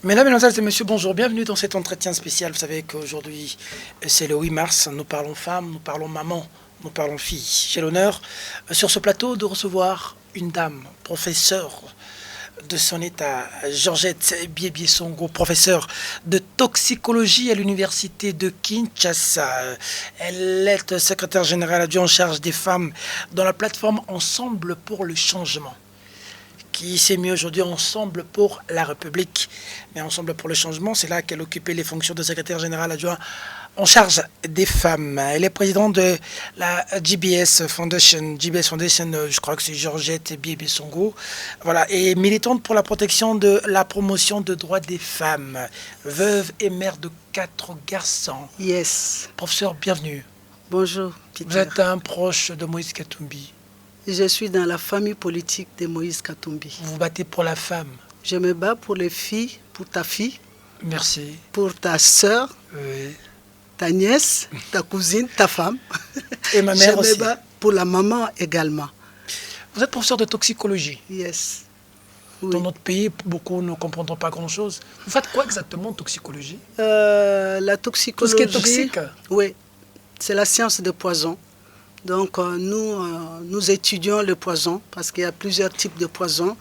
Mesdames, Mesdemoiselles et Messieurs, bonjour, bienvenue dans cet entretien spécial. Vous savez qu'aujourd'hui, c'est le 8 mars, nous parlons femmes, nous parlons maman, nous parlons filles. J'ai l'honneur sur ce plateau de recevoir une dame, professeure de son état, Georgette Biébié-Songo, professeure de toxicologie à l'université de Kinshasa. Elle est secrétaire générale adjointe en charge des femmes dans la plateforme Ensemble pour le changement, qui s'est mis aujourd'hui Ensemble pour la République. Mais Ensemble pour le changement, c'est là qu'elle occupait les fonctions de secrétaire générale adjoint en charge des femmes. Elle est présidente de la GBS Foundation. GBS Foundation, je crois que c'est Georgette Biébié-Songo. Voilà, et militante pour la protection de la promotion des droits des femmes. Veuve et mère de 4 garçons. Yes. Professeur, bienvenue. Bonjour, Peter. Vous êtes un proche de Moïse Katumbi. Je suis dans la famille politique de Moïse Katumbi. Vous vous battez pour la femme. Je me bats pour les filles, pour ta fille. Merci. Pour ta sœur, Oui. ta nièce, ta cousine, ta femme. Et ma mère aussi. Je me bats pour la maman également. Vous êtes professeur de toxicologie. Yes. Oui. Dans notre pays, beaucoup ne comprendront pas grand-chose. Vous faites quoi exactement en toxicologie? La toxicologie... Tout ce qui est toxique? Oui, c'est la science des poisons. Donc nous étudions le poison parce qu'il y a plusieurs types de poisons.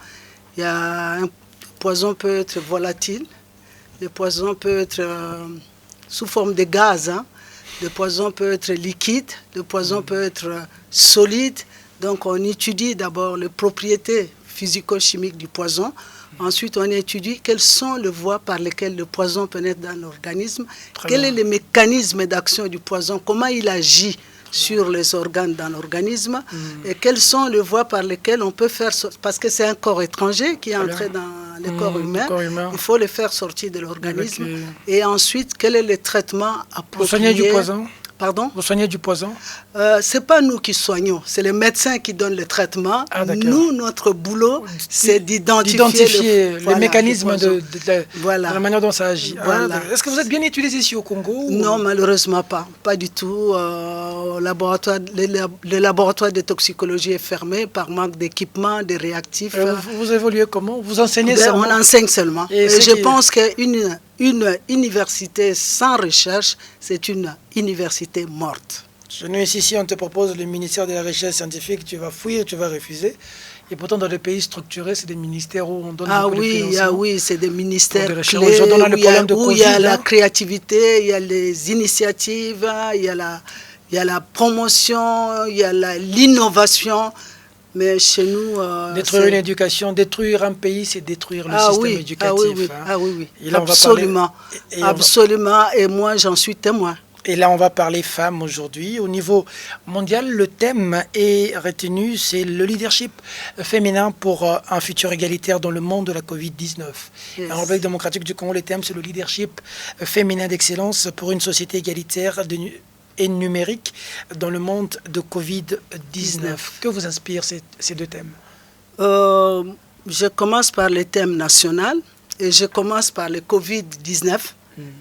Un poison peut être volatile, le poison peut être sous forme de gaz, le poison peut être liquide, le poison peut être solide. Donc on étudie d'abord les propriétés physico-chimiques du poison. Ensuite, on étudie quelles sont les voies par lesquelles le poison pénètre dans l'organisme, quel est le mécanisme d'action du poison, comment il agit sur les organes dans l'organisme et quelles sont les voies par lesquelles on peut faire sortir, parce que c'est un corps étranger qui est entré dans le corps humain, il faut le faire sortir de l'organisme. Et ensuite, quel est le traitement approprié. Vous soignez du poison? Pardon? Vous soignez du poison? Ce n'est pas nous qui soignons, c'est les médecins qui donnent le traitement. Nous, notre boulot, c'est d'identifier les mécanismes de voilà. la manière dont ça agit. Voilà. Est-ce que vous êtes bien utilisé ici au Congo? Non, malheureusement pas. Pas du tout. Le laboratoire de toxicologie est fermé par manque d'équipement, de réactifs. Vous évoluez comment? Vous enseignez seulement? On enseigne seulement. Et je pense qu'une université sans recherche, c'est une université morte. Nous, ici, on te propose le ministère de la Recherche scientifique, tu vas fouiller, tu vas refuser. Et pourtant, dans les pays structurés, c'est des ministères où on donne beaucoup de financement. Ah oui, c'est des ministères clés où il y a la créativité, il y a les initiatives, il y a la promotion, il y a l'innovation. Mais chez nous... détruire une éducation, détruire un pays, c'est détruire le système éducatif. Oui. Et là, absolument. Absolument. Et moi, j'en suis témoin. Et là, on va parler femmes aujourd'hui. Au niveau mondial, le thème est retenu, c'est le leadership féminin pour un futur égalitaire dans le monde de la Covid-19. Yes. En République démocratique du Congo, le thème, c'est le leadership féminin d'excellence pour une société égalitaire et numérique dans le monde de Covid-19. Que vous inspirent ces deux thèmes? Je commence par le thème national et je commence par le Covid-19,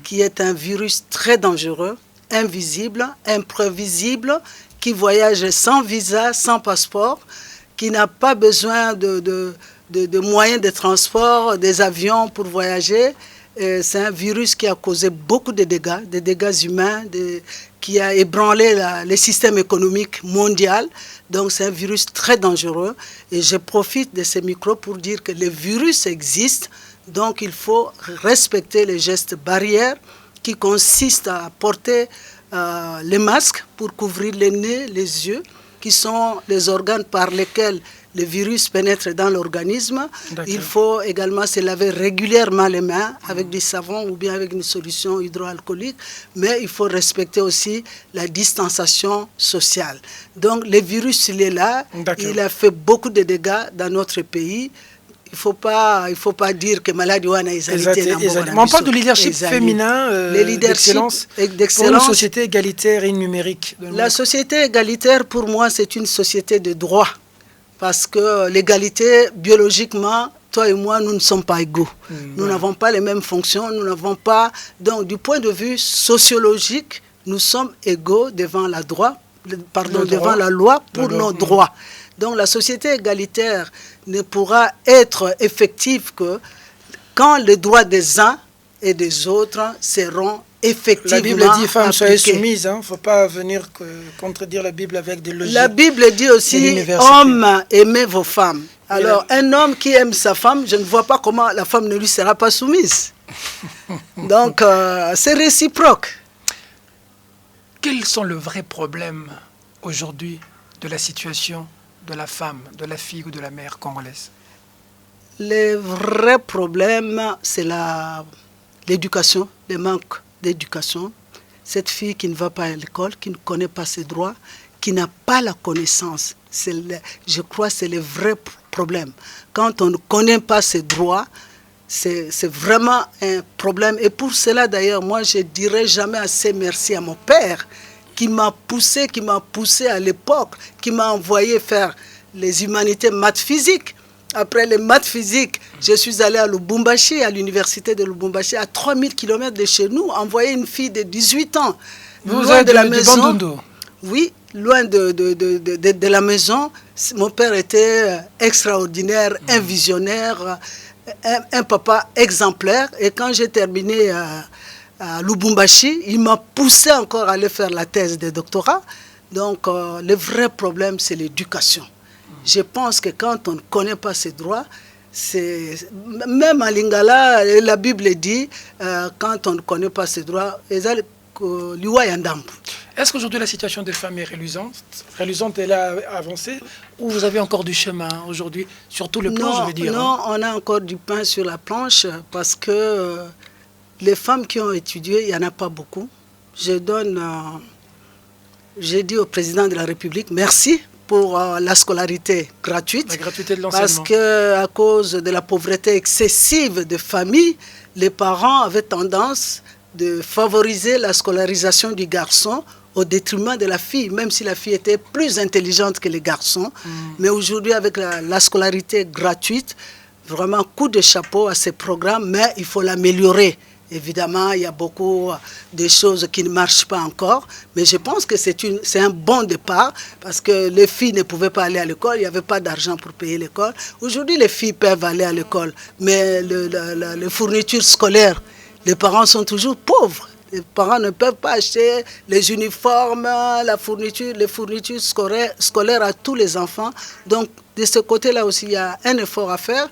qui est un virus très dangereux, invisible, imprévisible, qui voyage sans visa, sans passeport, qui n'a pas besoin de moyens de transport, des avions pour voyager. C'est un virus qui a causé beaucoup de dégâts humains, qui a ébranlé le système économique mondial. Donc c'est un virus très dangereux. Et je profite de ces micros pour dire que le virus existe. Donc il faut respecter les gestes barrières qui consistent à porter les masques pour couvrir le nez, les yeux, qui sont les organes par lesquels le virus pénètre dans l'organisme. Il faut également se laver régulièrement les mains avec du savon ou bien avec une solution hydroalcoolique, mais il faut respecter aussi la distanciation sociale. Donc le virus, il est là, il a fait beaucoup de dégâts dans notre pays. Il ne faut pas dire que maladie wana ezalité. On parle de leadership féminin, d'excellence pour une société égalitaire et numérique. La société égalitaire, pour moi, c'est une société de droit. Parce que l'égalité, biologiquement, toi et moi, nous ne sommes pas égaux. Nous n'avons pas les mêmes fonctions, nous n'avons pas... Donc, du point de vue sociologique, nous sommes égaux devant la loi pour nos droits. Donc, la société égalitaire ne pourra être effective que quand les droits des uns et des autres seront effectivement La Bible dit, femmes, soyez appliqués. soumises. Il ne faut pas venir contredire la Bible avec des logiques. La Bible dit aussi, hommes, aimez vos femmes. Alors, un homme qui aime sa femme, je ne vois pas comment la femme ne lui sera pas soumise. Donc, c'est réciproque. Quels sont les vrais problèmes aujourd'hui de la situation de la femme, de la fille ou de la mère congolaise? Les vrais problèmes, c'est l'éducation, le manque d'éducation. Cette fille qui ne va pas à l'école, qui ne connaît pas ses droits, qui n'a pas la connaissance. Je crois que c'est le vrai problème. Quand on ne connaît pas ses droits, c'est vraiment un problème. Et pour cela, d'ailleurs, moi, je ne dirai jamais assez merci à mon père qui m'a poussé à l'époque, qui m'a envoyé faire les humanités maths physiques. Après les maths physiques, je suis allé à Lubumbashi, à l'université de Lubumbashi, à 3000 km de chez nous, envoyer une fille de 18 ans. Loin de la maison. Oui, loin de la maison. Mon père était extraordinaire, un visionnaire, un papa exemplaire. Et quand j'ai terminé à Lubumbashi, il m'a poussé encore à aller faire la thèse de doctorat. Donc, le vrai problème, c'est l'éducation. Je pense que quand on ne connaît pas ses droits, même à Lingala, la Bible dit, quand on ne connaît pas ses droits, est-ce qu'aujourd'hui la situation des femmes est reluisante, elle a avancé, ou vous avez encore du chemin aujourd'hui, sur tout le plan, je veux dire? Non, on a encore du pain sur la planche, parce que les femmes qui ont étudié, il n'y en a pas beaucoup. J'ai dit au président de la République, merci pour la scolarité gratuite. La gratuité de l'enseignement. Parce qu'à cause de la pauvreté excessive des familles, les parents avaient tendance de favoriser la scolarisation du garçon au détriment de la fille, même si la fille était plus intelligente que les garçons. Mais aujourd'hui, avec la scolarité gratuite, vraiment coup de chapeau à ces programmes, mais il faut l'améliorer. Évidemment, il y a beaucoup de choses qui ne marchent pas encore, mais je pense que c'est un bon départ parce que les filles ne pouvaient pas aller à l'école, il n'y avait pas d'argent pour payer l'école. Aujourd'hui, les filles peuvent aller à l'école, mais les fournitures scolaires, les parents sont toujours pauvres. Les parents ne peuvent pas acheter les uniformes, les fournitures scolaires à tous les enfants. Donc, de ce côté-là aussi, il y a un effort à faire.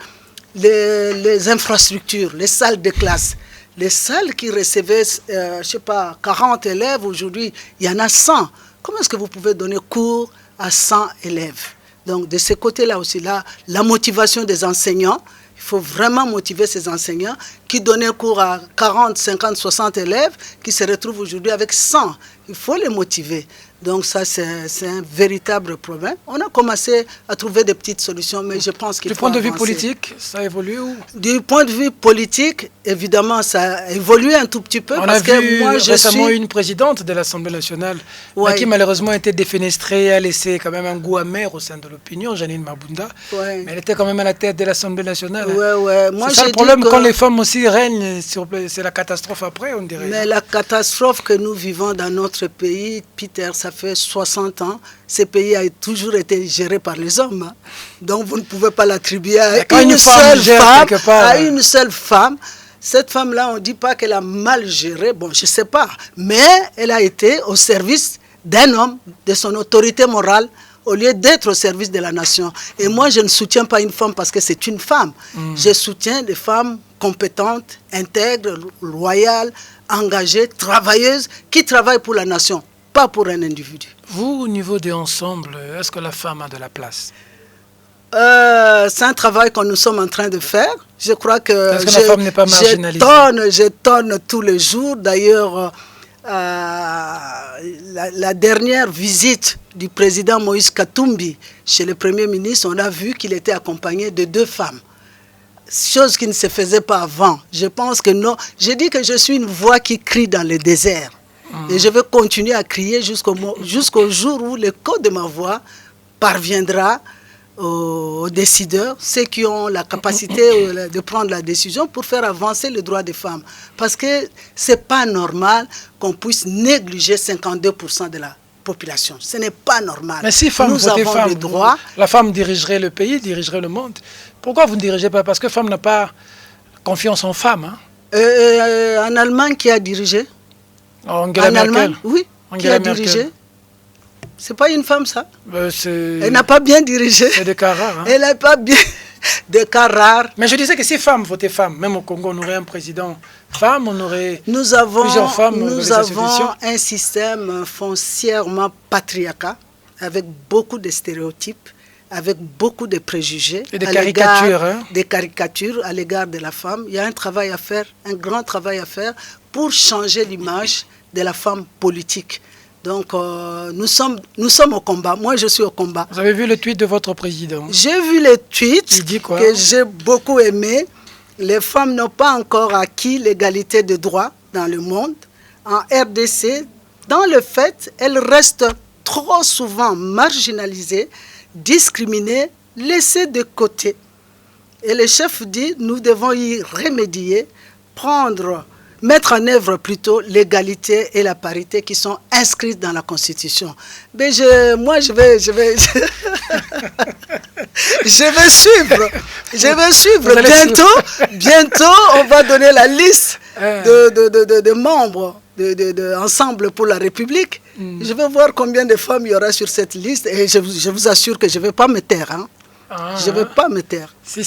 Les infrastructures, les salles de classe. Les salles qui recevaient, je ne sais pas, 40 élèves, aujourd'hui, il y en a 100. Comment est-ce que vous pouvez donner cours à 100 élèves? Donc, de ce côté-là aussi, là, la motivation des enseignants, il faut vraiment motiver ces enseignants qui donnaient cours à 40, 50, 60 élèves, qui se retrouvent aujourd'hui avec 100. Il faut les motiver. Donc ça, c'est un véritable problème. On a commencé à trouver des petites solutions, mais je pense qu'il faut Du point de vue avancer. politique, ça évolue ou? Du point de vue politique, évidemment, ça a évolué un tout petit peu. On parce a vu que moi, récemment une présidente de l'Assemblée nationale qui malheureusement a été défenestrée, a laissé quand même un goût amer au sein de l'opinion, Janine Mabunda. Ouais. Mais elle était quand même à la tête de l'Assemblée nationale. Moi, c'est ça le problème, quand les femmes aussi règnent, c'est la catastrophe après, on dirait. Mais la catastrophe que nous vivons dans notre pays, Peter, ça fait 60 ans, ce pays a toujours été géré par les hommes. Hein. Donc vous ne pouvez pas l'attribuer à une seule femme. Cette femme-là, on ne dit pas qu'elle a mal géré, bon, je ne sais pas. Mais elle a été au service d'un homme, de son autorité morale, au lieu d'être au service de la nation. Et moi, je ne soutiens pas une femme parce que c'est une femme. Je soutiens des femmes compétentes, intègres, loyales, engagées, travailleuses, qui travaillent pour la nation, pas pour un individu. Vous, au niveau de Ensemble, est-ce que la femme a de la place? C'est un travail que nous sommes en train de faire. Je crois que, la femme n'est pas marginalisée. Je tonne tous les jours. D'ailleurs, la dernière visite du président Moïse Katumbi chez le Premier ministre, on a vu qu'il était accompagné de 2 femmes. Chose qui ne se faisait pas avant. Je pense que non. Je dis que je suis une voix qui crie dans le désert. Et je vais continuer à crier jusqu'au jour où l'écho de ma voix parviendra aux décideurs, ceux qui ont la capacité de prendre la décision pour faire avancer les droits des femmes. Parce que ce n'est pas normal qu'on puisse négliger 52% de la population. Ce n'est pas normal. Mais si nous avons les droits. La femme dirigerait le pays, dirigerait le monde. Pourquoi vous ne dirigez pas? Parce que femme n'a pas Confiance en femmes. Hein. En Allemagne, qui a dirigé? Angela En Merkel. Allemagne, oui. Qui a Angela dirigé? Merkel. C'est pas une femme, ça? Elle C'est n'a pas bien dirigé. des cas rares. Hein. Elle n'a pas bien... Des cas rares. Mais je disais que si femmes votaient femmes, même au Congo, on aurait un président femme, on aurait Nous avons, plusieurs femmes dans nous les avons institutions. un système foncièrement patriarcal, avec beaucoup de stéréotypes, avec beaucoup de préjugés. Et des à caricatures. l'égard- Hein. Des caricatures à l'égard de la femme. Il y a un travail à faire, un grand travail à faire pour changer l'image de la femme politique. Donc, nous sommes au combat. Moi, je suis au combat. Vous avez vu le tweet de votre président? J'ai vu les tweets Il dit quoi? que j'ai beaucoup aimés. Les femmes n'ont pas encore acquis l'égalité de droit dans le monde. En RDC, dans le fait, elles restent trop souvent marginalisées, discriminées, laissées de côté. Et le chef dit, nous devons y remédier, mettre en œuvre plutôt l'égalité et la parité qui sont inscrites dans la Constitution. Mais moi, je vais suivre. Je vais suivre. Bientôt, on va donner la liste de membres Ensemble pour la République. Je vais voir combien de femmes il y aura sur cette liste et je vous assure que je ne vais pas me taire. Hein. Je ne vais pas me taire. Si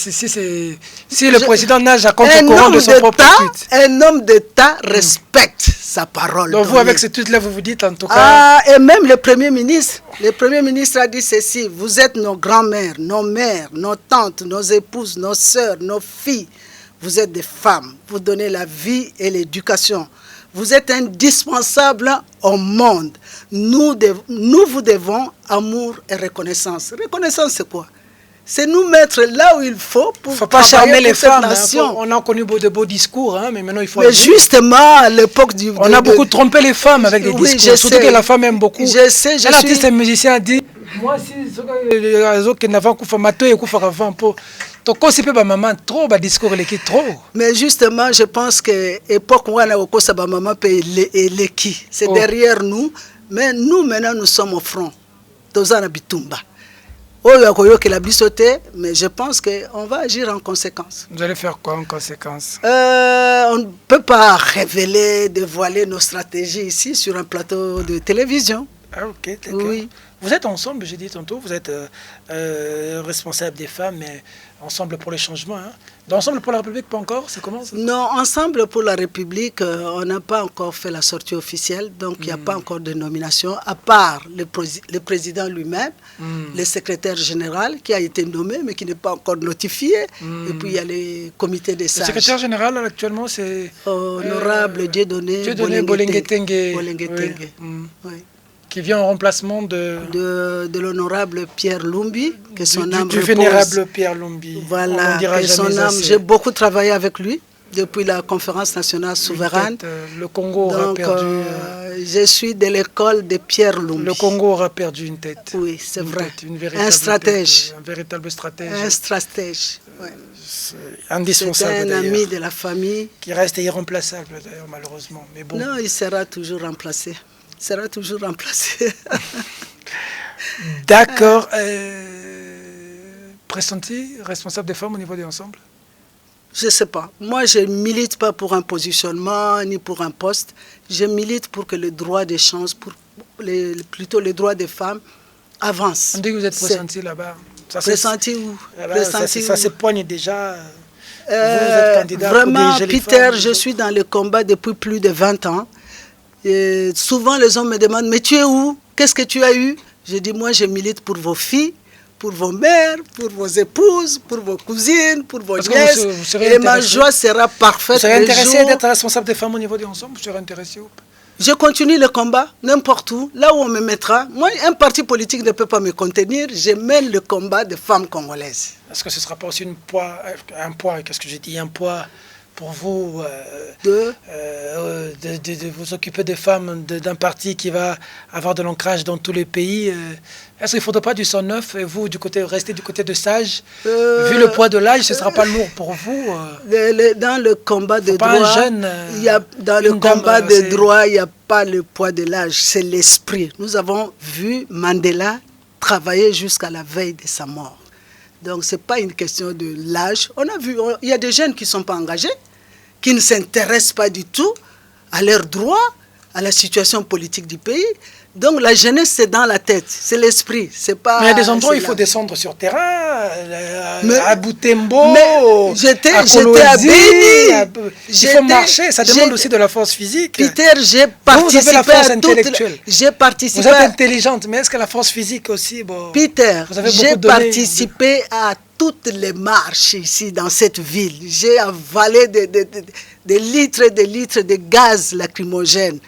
le président nage à contre-courant de son propre tweet. Un homme d'État respecte sa parole. Donc vous, avec ce tweet-là, vous vous dites en tout cas... et même le Premier ministre. Le Premier ministre a dit ceci. Vous êtes nos grands-mères, nos mères, nos tantes, nos épouses, nos sœurs, nos filles. Vous êtes des femmes. Vous donnez la vie et l'éducation. Vous êtes indispensables au monde. Nous vous devons amour et reconnaissance. Reconnaissance, c'est quoi? C'est nous mettre là où il faut pour faut pas charmer les femmes. Nation. Hein, on a connu de beaux discours, hein, mais maintenant il faut... Mais justement, à l'époque du... On a beaucoup trompé les femmes avec des discours, surtout que la femme aime beaucoup. Je sais, un artiste et musicien a dit, moi si les autres qui n'avaient pas mato et kufa avant pour toko sipe ba maman trop ba discours les trop. Mais justement, je pense que époque où on a oko sa ba maman pe les qui, c'est derrière nous, mais nous maintenant nous sommes au front. Tozana bitumba. Mais je pense qu'on va agir en conséquence. Vous allez faire quoi en conséquence? On ne peut pas dévoiler nos stratégies ici sur un plateau de télévision. Ah ok, d'accord. Oui. Vous êtes ensemble, j'ai dit tantôt, vous êtes responsable des femmes, mais ensemble pour les changements. Hein. Ensemble pour la République, pas encore? C'est comment ça? Non, Ensemble pour la République, on n'a pas encore fait la sortie officielle, donc il n'y a pas encore de nomination, à part le président lui-même, le secrétaire général qui a été nommé, mais qui n'est pas encore notifié, et puis il y a les comités des sages. Le secrétaire général, actuellement, c'est... Honorable Dieudonné Bolenge-Tengue. Oui. Qui vient en remplacement de l'honorable Pierre Lumbi, que son âme du vénérable Pierre Lumbi. Voilà, que son âme, j'ai beaucoup travaillé avec lui depuis la conférence nationale souveraine. Le Congo aura perdu... je suis de l'école de Pierre Lumbi. Le Congo aura perdu une tête. Oui, c'est vrai. Un stratège. Un véritable stratège. Un stratège, oui. Indispensable. C'est un ami de la famille. Qui reste irremplaçable d'ailleurs, malheureusement. Mais bon. Non, il sera toujours remplacé. Sera toujours remplacé. D'accord. Pressenti, responsable des femmes au niveau de l'ensemble? Je ne sais pas. Moi, je ne milite pas pour un positionnement ni pour un poste. Je milite pour que le droit des chances, plutôt le droit des femmes, avance. On dit que vous êtes pressenti là-bas. Pressenti où? Ça s'époigne déjà. Vous êtes candidat vraiment, pour diriger Peter, les femmes, je suis dans le combat depuis plus de 20 ans. Et souvent, les hommes me demandent, mais tu es où? Qu'est-ce que tu as eu? Je dis, moi, je milite pour vos filles, pour vos mères, pour vos épouses, pour vos cousines, pour vos nièces. Et ma joie sera parfaite. Vous serez intéressé d'être responsable des femmes au niveau de l'ensemble? Vous serez intéressé ou pas? Je continue le combat, n'importe où, là où on me mettra. Moi, un parti politique ne peut pas me contenir. Je mène le combat des femmes congolaises. Est-ce que ce ne sera pas aussi un poids, qu'est-ce que j'ai dit, un poids pour vous de vous occuper des femmes d'un parti qui va avoir de l'ancrage dans tous les pays? Est-ce qu'il ne faudra pas du sang neuf et vous, rester du côté de sage? Vu le poids de l'âge, ce ne sera pas lourd pour vous? Dans le combat de droit, il n'y a pas le poids de l'âge, c'est l'esprit. Nous avons vu Mandela travailler jusqu'à la veille de sa mort. Donc, ce n'est pas une question de l'âge. On a vu, il y a des jeunes qui ne sont pas engagés, qui ne s'intéressent pas du tout à leurs droits, à la situation politique du pays. Donc la jeunesse, c'est dans la tête, c'est l'esprit, c'est pas... Mais il y a des endroits où il faut descendre sur terrain, à Boutembo, j'étais à Béni, il faut marcher, ça demande aussi de la force physique. Peter, j'ai participé vous avez la force intellectuelle. J'ai participé... Vous êtes intelligente, mais est-ce que la force physique aussi... Bon, Peter, j'ai participé à toutes les marches ici dans cette ville. J'ai avalé des litres et des litres de gaz lacrymogène.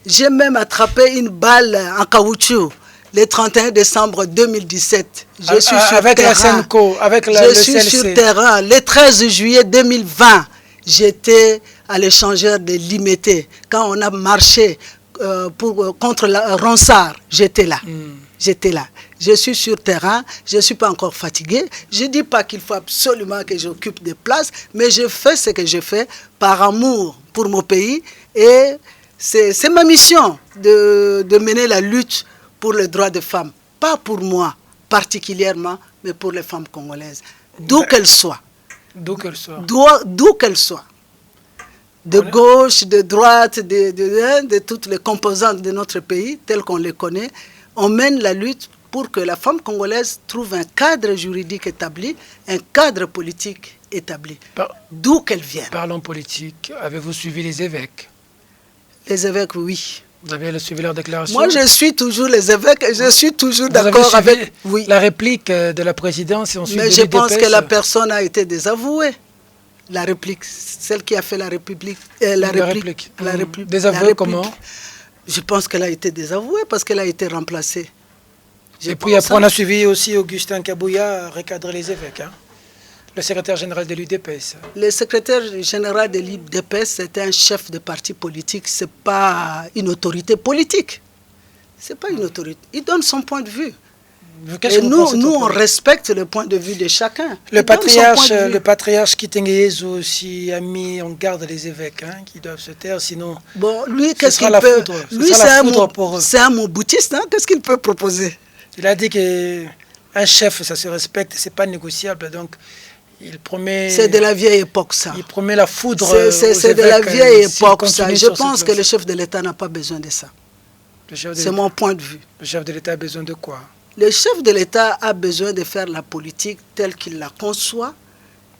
J'ai même attrapé une balle en caoutchouc le 31 décembre 2017. Je suis sur avec terrain. La Senco, avec le suis CLC. Sur terrain. Le 13 juillet 2020, j'étais à l'échangeur de Limité. Quand on a marché contre Ronsard, j'étais là. J'étais là. Je suis sur terrain, je ne suis pas encore fatigué. Je ne dis pas qu'il faut absolument que j'occupe des places, mais je fais ce que je fais par amour pour mon pays et... C'est ma mission de mener la lutte pour les droits des femmes. Pas pour moi particulièrement, mais pour les femmes congolaises. D'où qu'elles soient. D'où qu'elles soient. D'où qu'elles soient. De gauche, de droite, de toutes les composantes de notre pays, telles qu'on les connaît. On mène la lutte pour que la femme congolaise trouve un cadre juridique établi, un cadre politique établi. D'où qu'elle vienne. Parlons politique. Avez-vous suivi les évêques? Les évêques, oui. Vous avez suivi leur déclaration? Moi, je suis toujours les évêques et je suis toujours d'accord avec... Oui. La réplique de la présidence et ensuite mais je pense que la personne a été désavouée. La réplique, celle qui a fait la réplique. La réplique. Désavouée comment? Je pense qu'elle a été désavouée parce qu'elle a été remplacée. Et puis après, on a suivi aussi Augustin Kabouya recadrer les évêques, hein? Le secrétaire général de l'UDPS. Le secrétaire général de l'UDPS, c'est un chef de parti politique, ce n'est pas une autorité politique. Ce n'est pas une autorité. Il donne son point de vue. Et nous, on respecte le point de vue de chacun. Le patriarche Kitengeyezou aussi a mis en garde les évêques, hein, qui doivent se taire, sinon... Bon, lui, qu'est-ce qu'il peut... Lui, c'est un moboutiste, hein, qu'est-ce qu'il peut proposer? Il a dit qu'un chef, ça se respecte, ce n'est pas négociable, donc... Il promet... C'est de la vieille époque, ça. Il promet la foudre. C'est de la vieille époque, ça. Je pense que le chef de l'État n'a pas besoin de ça. C'est mon point de vue. Le chef de l'État a besoin de quoi? Le chef de l'État a besoin de faire la politique telle qu'il la conçoit.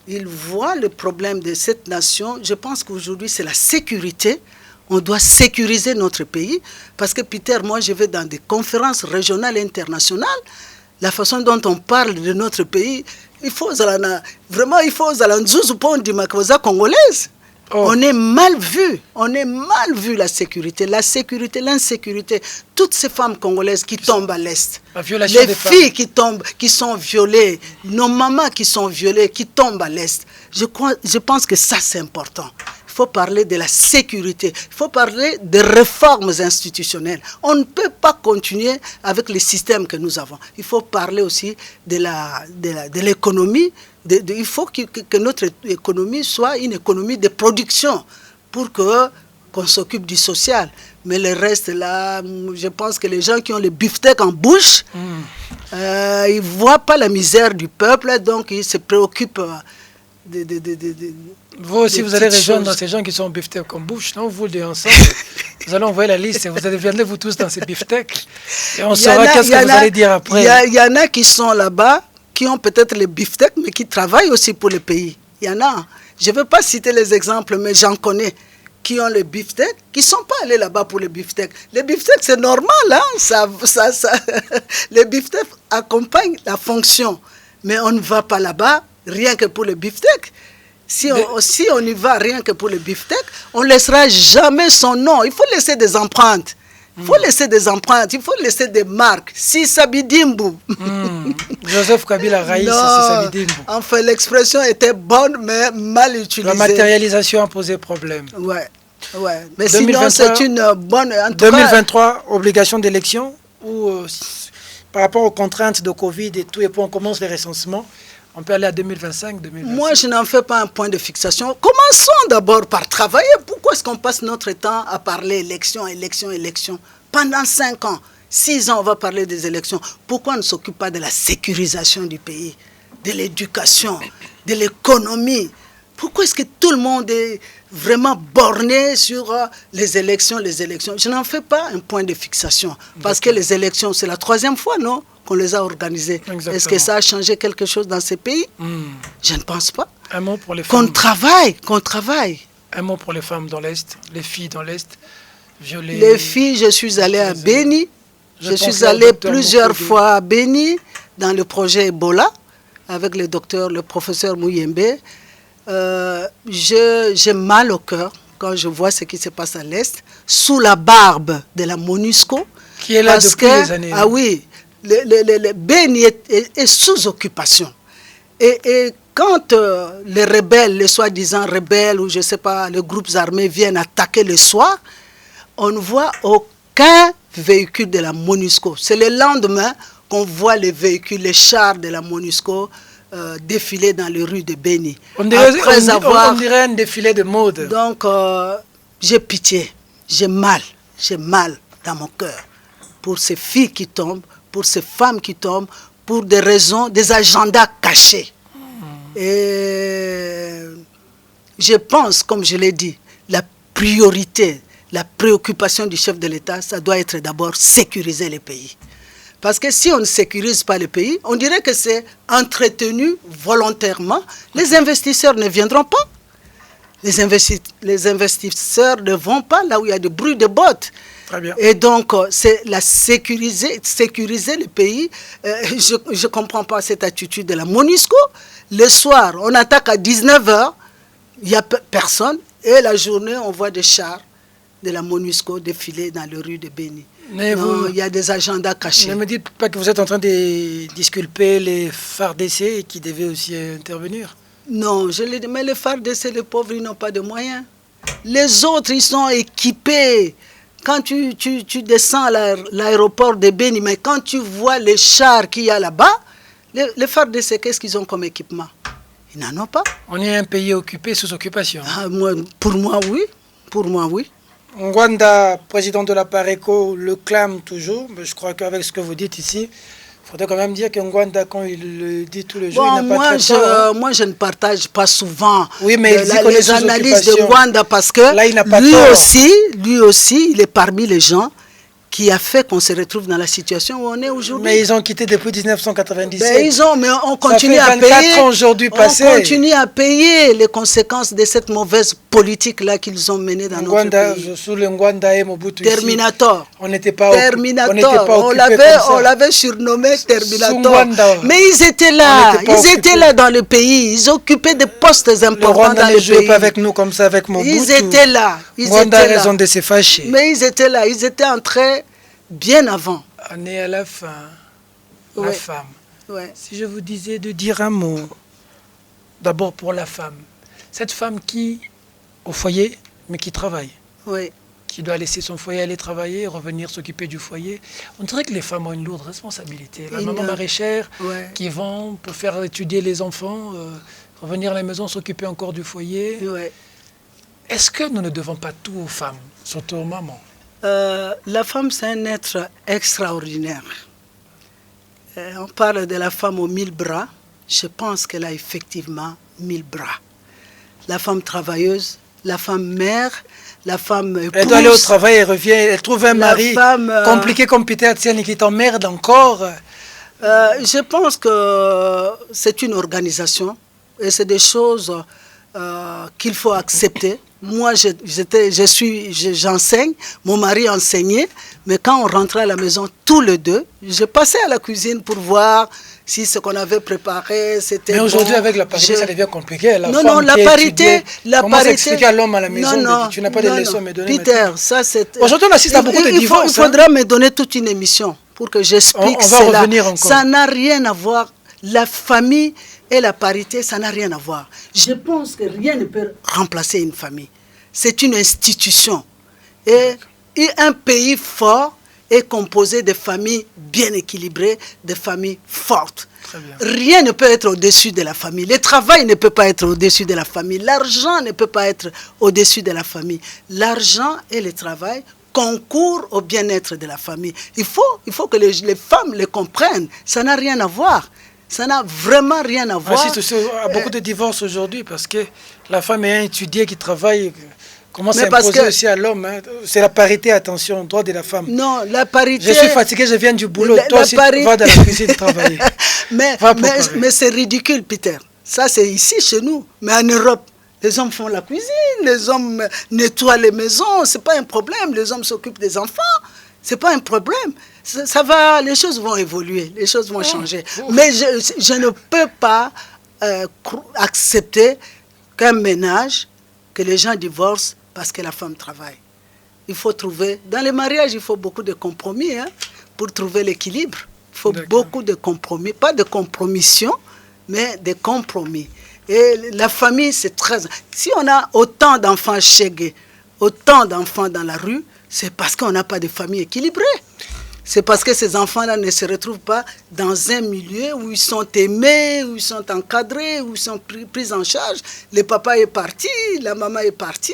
Il voit le problème de cette nation. Je pense qu'aujourd'hui, c'est la sécurité. On doit sécuriser notre pays. Parce que, Peter, moi, je vais dans des conférences régionales et internationales. La façon dont on parle de notre pays... Vraiment, il faut congolaise. On est mal vu la sécurité, l'insécurité. Toutes ces femmes congolaises qui tombent à l'Est, les filles qui sont violées, nos mamans qui sont violées, qui tombent à l'Est. Je pense que ça, c'est important. Il faut parler de la sécurité, il faut parler des réformes institutionnelles. On ne peut pas continuer avec les systèmes que nous avons. Il faut parler aussi de l'économie. Il faut que notre économie soit une économie de production pour qu'on s'occupe du social. Mais le reste, là, je pense que les gens qui ont le beefsteak en bouche, ils ne voient pas la misère du peuple, donc ils se préoccupent vous aussi, vous allez rejoindre ces gens qui sont beefsteak en bouche, non? Vous deux ensemble, vous allez envoyer la liste et vous viendrez vous tous dans ces beefsteaks. Et on saura qu'est-ce que vous allez dire après. Il y en a qui sont là-bas, qui ont peut-être les beefsteaks, mais qui travaillent aussi pour le pays. Il y en a. Je ne veux pas citer les exemples, mais j'en connais qui ont le beefsteak, qui ne sont pas allés là-bas pour le beefsteak. Les beefsteaks, c'est normal, hein? Les beefsteaks accompagnent la fonction, mais on ne va pas là-bas rien que pour le beefsteak. Si on y va rien que pour le beefsteak, on ne laissera jamais son nom. Il faut laisser des empreintes. Il faut laisser des empreintes, il faut laisser des marques. Si Sabidimbu. Joseph Kabila Raïs, c'est Sabidimbu. Enfin, l'expression était bonne, mais mal utilisée. La matérialisation a posé problème. Ouais. Mais 2023, sinon, c'est une bonne... En tout 2023, cas, obligation d'élection ou par rapport aux contraintes de Covid et tout, et puis on commence les recensements. On peut aller à 2025, 2026. Moi, je n'en fais pas un point de fixation. Commençons d'abord par travailler. Pourquoi est-ce qu'on passe notre temps à parler élection? Pendant 5 ans, 6 ans, on va parler des élections. Pourquoi on ne s'occupe pas de la sécurisation du pays? de l'éducation, de l'économie. Pourquoi est-ce que tout le monde est vraiment borné sur les élections, les élections? Je n'en fais pas un point de fixation. Parce que les élections, c'est la 3e fois, non, qu'on les a organisées. Est-ce que ça a changé quelque chose dans ces pays? Je ne pense pas. Un mot pour les femmes. Qu'on travaille. Un mot pour les femmes dans l'Est, les filles dans l'Est, violées. Les filles, je suis allée à Béni. Je suis allée plusieurs fois à Béni dans le projet Ebola avec le professeur Mouyembe. J'ai mal au cœur quand je vois ce qui se passe à l'Est, sous la barbe de la MONUSCO. Qui est là depuis des années. Ah oui, le Béni est sous occupation. Et quand les rebelles, les soi-disant rebelles, ou je ne sais pas, les groupes armés viennent attaquer le soir, on ne voit aucun véhicule de la MONUSCO. C'est le lendemain qu'on voit les véhicules, les chars de la MONUSCO défiler dans les rues de Béni. On dirait un défilé de mode. Donc, j'ai pitié, j'ai mal dans mon cœur pour ces filles qui tombent, pour ces femmes qui tombent, pour des raisons, des agendas cachés. Et je pense, comme je l'ai dit, la priorité, la préoccupation du chef de l'État, ça doit être d'abord sécuriser les pays. Parce que si on ne sécurise pas le pays, on dirait que c'est entretenu volontairement. Les investisseurs ne viendront pas. Les investisseurs ne vont pas là où il y a du bruit de bottes. Très bien. Et donc, c'est la sécuriser le pays. Je ne comprends pas cette attitude de la MONUSCO. Le soir, on attaque à 19h, il n'y a personne. Et la journée, on voit des chars de la MONUSCO défiler dans les rues de Béni. Il y a des agendas cachés. Ne me dites pas que vous êtes en train de disculper les FARDC qui devaient aussi intervenir. Non, je l'ai dit, mais les FARDC, les pauvres, ils n'ont pas de moyens. Les autres, ils sont équipés. Quand tu descends à l'aéroport de Béni, mais quand tu vois les chars qu'il y a là-bas, les FARDC, qu'est-ce qu'ils ont comme équipement? Ils n'en ont pas. On est un pays occupé, sous occupation. Pour moi, oui. Pour moi, oui. Ngwanda, président de la Pareco, le clame toujours. Mais je crois qu'avec ce que vous dites ici, il faudrait quand même dire que Ngwanda, quand il le dit tous les jours, il n'a pas très tort. Moi, je ne partage pas souvent les analyses de Ngwanda parce que là, il n'a pas lui tort. aussi, il est parmi les gens qui a fait qu'on se retrouve dans la situation où on est aujourd'hui. Mais ils ont quitté depuis 1997. Mais on continue à payer. On continue à payer les conséquences de cette mauvaise politique-là qu'ils ont menée dans notre pays. Sous le Ngwanda et Mobutu Terminator. Ici, on n'était pas on l'avait surnommé Terminator. Mais ils étaient là dans le pays. Ils occupaient des postes importants dans le pays. Pas avec nous comme ça, avec Mobutu. Ils étaient là. Ngwanda a raison de se fâcher. Mais ils étaient là. Ils étaient en train bien avant. On est à la fin. La femme. Ouais. Si je vous disais de dire un mot, d'abord pour la femme. Cette femme qui, au foyer, mais qui travaille. Oui. Qui doit laisser son foyer aller travailler, revenir s'occuper du foyer. On dirait que les femmes ont une lourde responsabilité. La maman maraîchère qui vend pour faire étudier les enfants, revenir à la maison, s'occuper encore du foyer. Ouais. Est-ce que nous ne devons pas tout aux femmes, surtout aux mamans? La femme, c'est un être extraordinaire. On parle de la femme aux 1000 bras. Je pense qu'elle a effectivement 1000 bras. La femme travailleuse, la femme mère, la femme épouse. Elle doit aller au travail, elle revient, elle trouve un mari compliqué comme Peter Tiani qui t'emmerde encore. Je pense que c'est une organisation et c'est des choses qu'il faut accepter. Moi, j'enseigne, mon mari enseignait, mais quand on rentrait à la maison, tous les deux, je passais à la cuisine pour voir si ce qu'on avait préparé, c'était bon. Mais aujourd'hui, avec la parité, ça devient compliqué. La parité... Comment s'expliquer à l'homme à la maison tu n'as pas de leçons à me donner? Peter, ça c'est... Aujourd'hui, on assiste à beaucoup de divorces. Il faudra me donner toute une émission pour que j'explique cela. On va revenir encore. Ça n'a rien à voir. La famille et la parité, ça n'a rien à voir. Je pense que rien ne peut remplacer une famille. C'est une institution. Et un pays fort est composé de familles bien équilibrées, de familles fortes. Rien ne peut être au-dessus de la famille. Le travail ne peut pas être au-dessus de la famille. L'argent ne peut pas être au-dessus de la famille. L'argent et le travail concourent au bien-être de la famille. Il faut que les femmes le comprennent. Ça n'a rien à voir. Ça n'a vraiment rien à voir. On assiste aussi à beaucoup de divorces aujourd'hui parce que la femme est étudiée qui travaille, commence à imposer aussi à l'homme. Hein. C'est la parité, attention, droit de la femme. Non, la parité... Je suis fatigué, je viens du boulot. Toi aussi, va dans la cuisine travailler. mais c'est ridicule, Peter. Ça, c'est ici, chez nous. Mais en Europe, les hommes font la cuisine, les hommes nettoient les maisons, c'est pas un problème. Les hommes s'occupent des enfants, c'est pas un problème. Ça va, les choses vont évoluer, les choses vont changer. Mais je ne peux pas accepter qu'un ménage, que les gens divorcent parce que la femme travaille. Il faut trouver, dans les mariages, il faut beaucoup de compromis hein, pour trouver l'équilibre. Il faut beaucoup de compromis, pas de compromission, mais des compromis. Et la famille, c'est très... Si on a autant d'enfants chégués, autant d'enfants dans la rue, c'est parce qu'on n'a pas de famille équilibrée. C'est parce que ces enfants-là ne se retrouvent pas dans un milieu où ils sont aimés, où ils sont encadrés, où ils sont pris en charge. Le papa est parti, la maman est partie.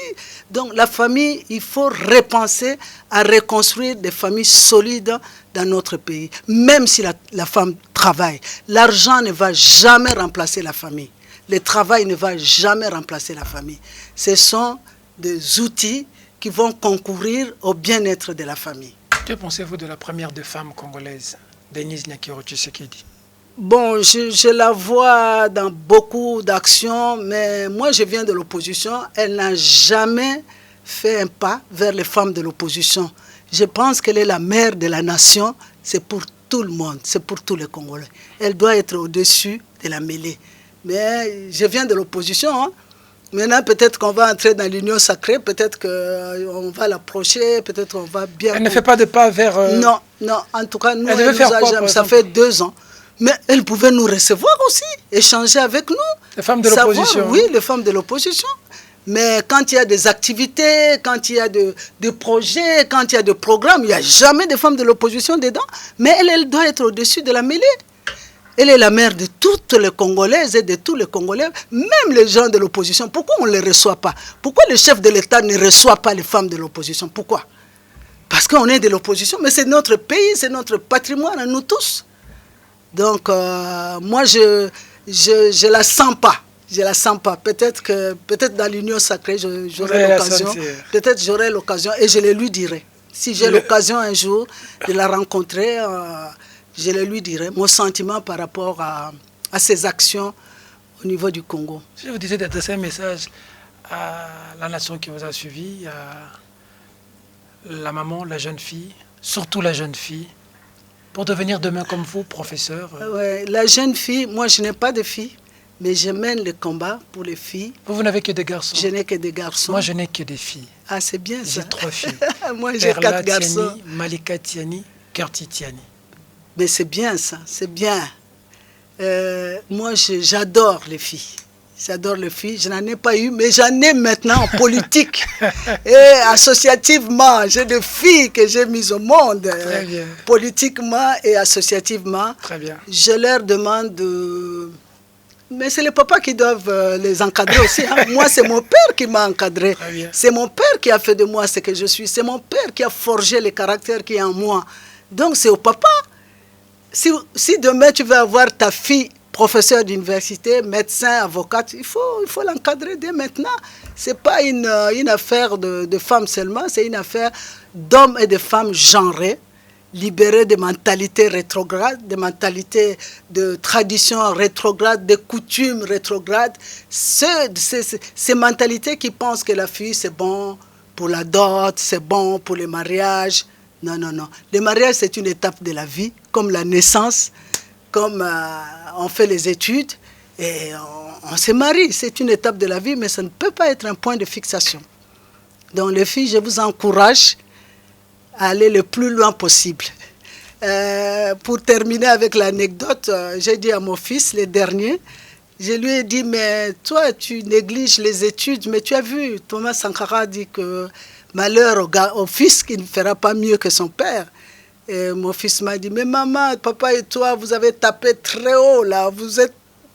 Donc la famille, il faut repenser à reconstruire des familles solides dans notre pays. Même si la femme travaille, l'argent ne va jamais remplacer la famille. Le travail ne va jamais remplacer la famille. Ce sont des outils qui vont concourir au bien-être de la famille. Que pensez-vous de la première de femmes congolaises, Denise Nyakiro Tshisekedi? Bon, je la vois dans beaucoup d'actions, mais moi je viens de l'opposition. Elle n'a jamais fait un pas vers les femmes de l'opposition. Je pense qu'elle est la mère de la nation. C'est pour tout le monde, c'est pour tous les Congolais. Elle doit être au-dessus de la mêlée. Mais je viens de l'opposition. Hein. Maintenant, peut-être qu'on va entrer dans l'union sacrée, peut-être qu'on va l'approcher, peut-être qu'on va bien... Elle ne fait pas de pas vers... Non, non, en tout cas, nous, elle devait faire quoi, ça fait 2 ans. Mais elle pouvait nous recevoir aussi, échanger avec nous. Les femmes de l'opposition. Oui, les femmes de l'opposition. Mais quand il y a des activités, quand il y a des projets, quand il y a des programmes, il n'y a jamais de femmes de l'opposition dedans. Mais elle doit être au-dessus de la mêlée. Elle est la mère de toutes les Congolaises et de tous les Congolais, même les gens de l'opposition. Pourquoi on ne les reçoit pas? Pourquoi le chef de l'État ne reçoit pas les femmes de l'opposition? Pourquoi? Parce qu'on est de l'opposition, mais c'est notre pays, c'est notre patrimoine à nous tous. Donc, moi, je la sens pas. Je la sens pas. Peut-être dans l'union sacrée, j'aurai l'occasion. Peut-être j'aurai l'occasion et je le lui dirai. Si j'ai l'occasion un jour de la rencontrer... je le lui dirai, mon sentiment par rapport à ces actions au niveau du Congo. Si je vous disais d'adresser un message à la nation qui vous a suivi, à la maman, la jeune fille, surtout la jeune fille, pour devenir demain comme vous, professeur. Ouais, la jeune fille, moi je n'ai pas de fille, mais je mène le combat pour les filles. Vous n'avez que des garçons? Je n'ai que des garçons. Moi je n'ai que des filles. Ah, c'est bien ça. J'ai 3 filles. Moi j'ai 4 garçons. Malika Tiani, Kerti Tiani. Mais c'est bien ça, c'est bien. Moi, j'adore les filles. J'adore les filles. Je n'en ai pas eu, mais j'en ai maintenant en politique. Et associativement, j'ai des filles que j'ai mises au monde. Très bien. Politiquement et associativement. Très bien. Je leur demande de... Mais c'est les papas qui doivent les encadrer aussi. Hein. Moi, c'est mon père qui m'a encadré. C'est mon père qui a fait de moi ce que je suis. C'est mon père qui a forgé le caractère qui est en moi. Donc, c'est au papa. Si demain tu veux avoir ta fille professeure d'université, médecin, avocate, il faut l'encadrer dès maintenant. Ce n'est pas une affaire de femmes seulement, c'est une affaire d'hommes et de femmes genrés, libérés des mentalités rétrogrades, des mentalités de traditions rétrogrades, de coutumes rétrogrades. Ces mentalités qui pensent que la fille c'est bon pour la dot, c'est bon pour les mariages. Non, non, non. Le mariage, c'est une étape de la vie, comme la naissance, comme on fait les études et on se marie. C'est une étape de la vie, mais ça ne peut pas être un point de fixation. Donc, les filles, je vous encourage à aller le plus loin possible. Pour terminer avec l'anecdote, j'ai dit à mon fils, le dernier, je lui ai dit, mais toi, tu négliges les études, mais tu as vu, Thomas Sankara dit que malheur au fils qui ne fera pas mieux que son père. Et mon fils m'a dit, mais maman, papa et toi, vous avez tapé très haut là, vous êtes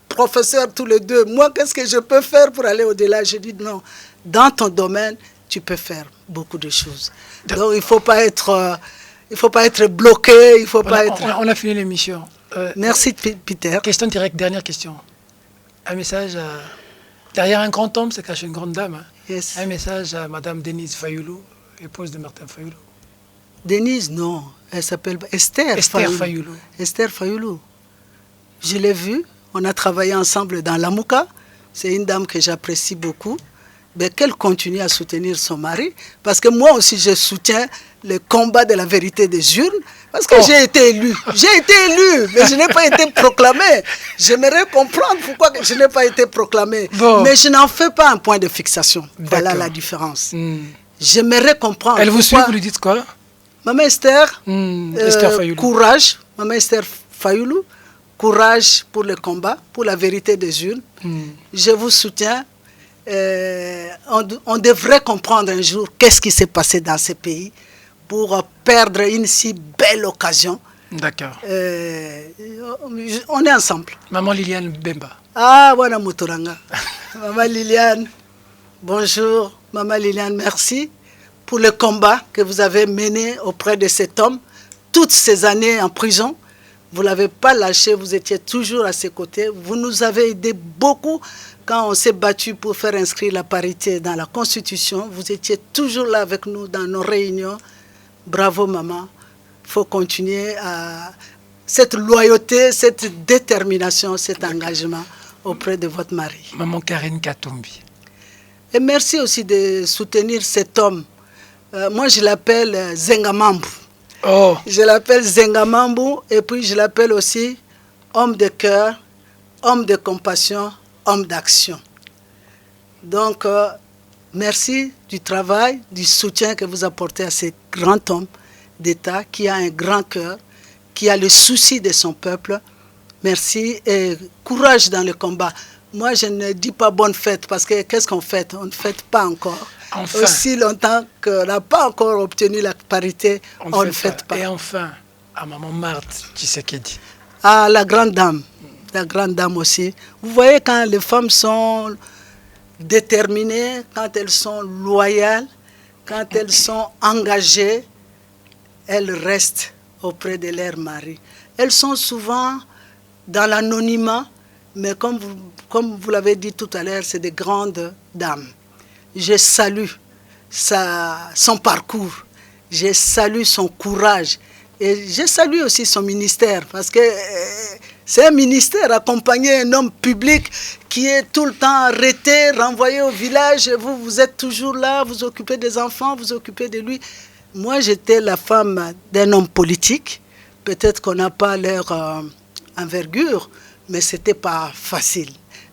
professeurs tous les deux. Moi, qu'est-ce que je peux faire pour aller au-delà? Je dis non, dans ton domaine, tu peux faire beaucoup de choses. Donc, il ne faut pas être bloqué, il faut pas être... On a fini l'émission. Merci Peter. Question directe, dernière question. Un message derrière un grand homme se cache une grande dame. Hein. Yes. Un message à Madame Denise Fayoulou, épouse de Martin Fayoulou. Denise, non, elle s'appelle Esther Fayoulou. Esther Fayoulou. Je l'ai vue, on a travaillé ensemble dans l'Amouka. C'est une dame que j'apprécie beaucoup. Mais qu'elle continue à soutenir son mari. Parce que moi aussi, je soutiens le combat de la vérité des urnes. Parce que j'ai été élu. J'ai été élu, mais je n'ai pas été proclamé. J'aimerais comprendre pourquoi je n'ai pas été proclamé. Bon. Mais je n'en fais pas un point de fixation. Voilà la différence. J'aimerais comprendre. Elle vous suit, vous lui dites quoi? Maman Esther, Esther Fayoulou. Courage. Maman Esther Fayoulou, courage pour le combat, pour la vérité des urnes. Je vous soutiens. On devrait comprendre un jour qu'est-ce qui s'est passé dans ces pays pour perdre une si belle occasion. D'accord. On est ensemble. Maman Liliane Bemba. Ah, voilà Moutouranga. Maman Liliane, bonjour. Maman Liliane, merci pour le combat que vous avez mené auprès de cet homme. Toutes ces années en prison, vous ne l'avez pas lâché, vous étiez toujours à ses côtés. Vous nous avez aidé beaucoup quand on s'est battu pour faire inscrire la parité dans la Constitution. Vous étiez toujours là avec nous dans nos réunions. Bravo maman, il faut continuer à cette loyauté, cette détermination, cet engagement auprès de votre mari. Maman Karine Katumbi. Et merci aussi de soutenir cet homme. Moi je l'appelle Zengamambu. Oh. Je l'appelle Zengamambu et puis je l'appelle aussi homme de cœur, homme de compassion, homme d'action. Donc, merci du travail, du soutien que vous apportez à ce grand homme d'État qui a un grand cœur, qui a le souci de son peuple. Merci et courage dans le combat. Moi, je ne dis pas bonne fête parce que qu'est-ce qu'on fête? On ne fête pas encore. Enfin. Aussi longtemps qu'on n'a pas encore obtenu la parité, on ne fête pas. Et enfin, à Maman Marthe Tshisekedi. Ah, la grande dame aussi. Vous voyez, quand les femmes sont déterminées, quand elles sont loyales, quand elles sont engagées, elles restent auprès de leur mari. Elles sont souvent dans l'anonymat, mais comme vous l'avez dit tout à l'heure, c'est des grandes dames. Je salue son parcours, je salue son courage et je salue aussi son ministère parce que c'est un ministère accompagner un homme public qui est tout le temps arrêté, renvoyé au village. Vous êtes toujours là, vous occupez des enfants, vous occupez de lui. Moi, j'étais la femme d'un homme politique. Peut-être qu'on n'a pas leur envergure, mais ce n'était pas facile.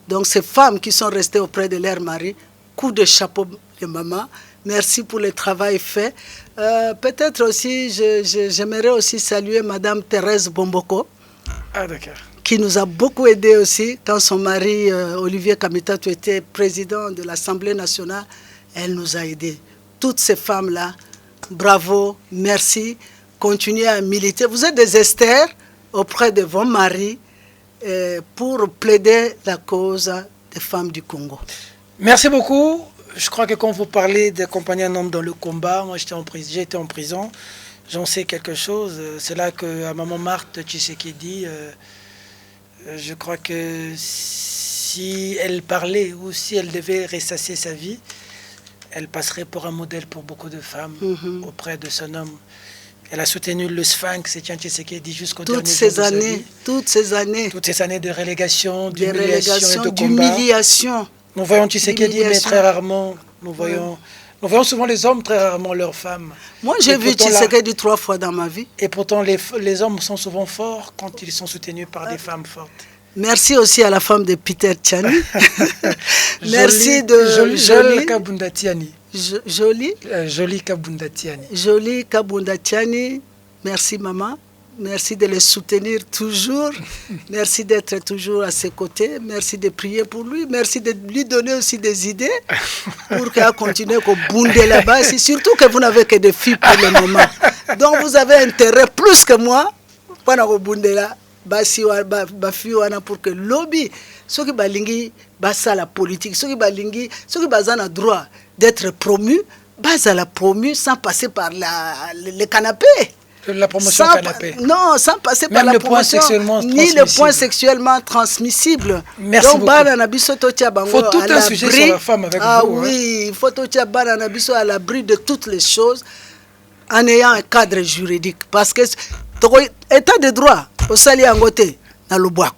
Donc, ces femmes qui sont restées auprès de leur mari, coup de chapeau de maman. Merci pour le travail fait. Peut-être aussi, j'aimerais aussi saluer Madame Thérèse Bomboko. Ah, d'accord. Qui nous a beaucoup aidé aussi quand son mari, Olivier Kamitatou, était président de l'Assemblée nationale. Elle nous a aidés. Toutes ces femmes-là, bravo, merci. Continuez à militer. Vous êtes des Esther auprès de vos maris pour plaider la cause des femmes du Congo. Merci beaucoup. Je crois que quand vous parlez d'accompagner un homme dans le combat, moi j'ai été en prison, j'en sais quelque chose. C'est là qu'à Maman Marthe Tshisekedi, je crois que si elle parlait ou si elle devait ressasser sa vie, elle passerait pour un modèle pour beaucoup de femmes auprès de son homme. Elle a soutenu le Sphinx et Tshisekedi jusqu'au dernier jour de sa vie. Toutes ces années de relégation, d'humiliation et de combat. D'humiliation. Nous voyons Tshisekedi, mais très rarement, nous voyons souvent les hommes, très rarement leurs femmes. Moi, j'ai vu Tshisekedi 3 fois dans ma vie. Et pourtant, les hommes sont souvent forts quand ils sont soutenus par des femmes fortes. Merci aussi à la femme de Peter Tchani. Merci de Jolie Kabunda Tiani. Jolie Kabunda Tiani. Jolie Kabunda Tiani. Merci maman. Merci de le soutenir toujours. Merci d'être toujours à ses côtés. Merci de prier pour lui. Merci de lui donner aussi des idées pour qu'elle continue à bounder là-bas. C'est surtout que vous n'avez que des filles pour le moment. Donc vous avez intérêt plus que moi pour bounder là. Pour que lobby, ceux qui balingi, basa la politique, ceux qui balingi, ceux qui basent le droit d'être promu, basa la promu sans passer par le canapé. De la promotion canapé. Non, sans passer même par la Point promotion, sexuellement ni le point sexuellement transmissible. Merci donc, beaucoup. Il faut tout un sujet sur la femme avec vous. Oui, il faut à l'abri de toutes les choses en ayant un cadre juridique. Parce que état de droit, au sali en côté, dans le bois.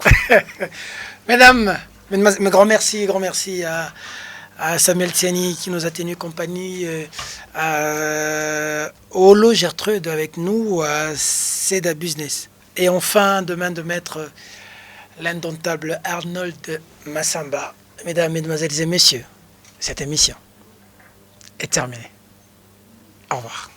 Mesdames, grand merci à Samuel Tiani qui nous a tenu compagnie, à Olo Gertrude avec nous, à Seda Business. Et enfin, demain de mettre l'indomptable Arnold Massamba. Mesdames, Mesdemoiselles et Messieurs, cette émission est terminée. Au revoir.